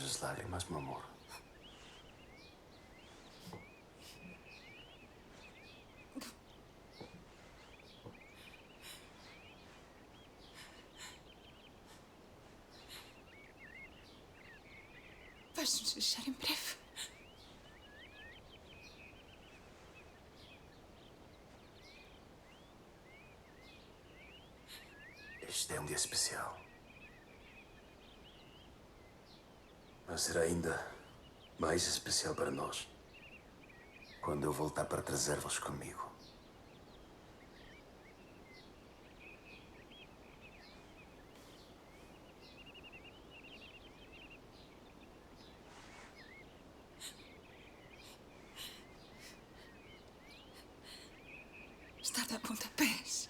as lágrimas, meu amor. Vais-nos deixar em breve. Este é um dia especial. Mas será ainda mais especial para nós quando eu voltar para trazer-vos comigo. Está a dar pontapés.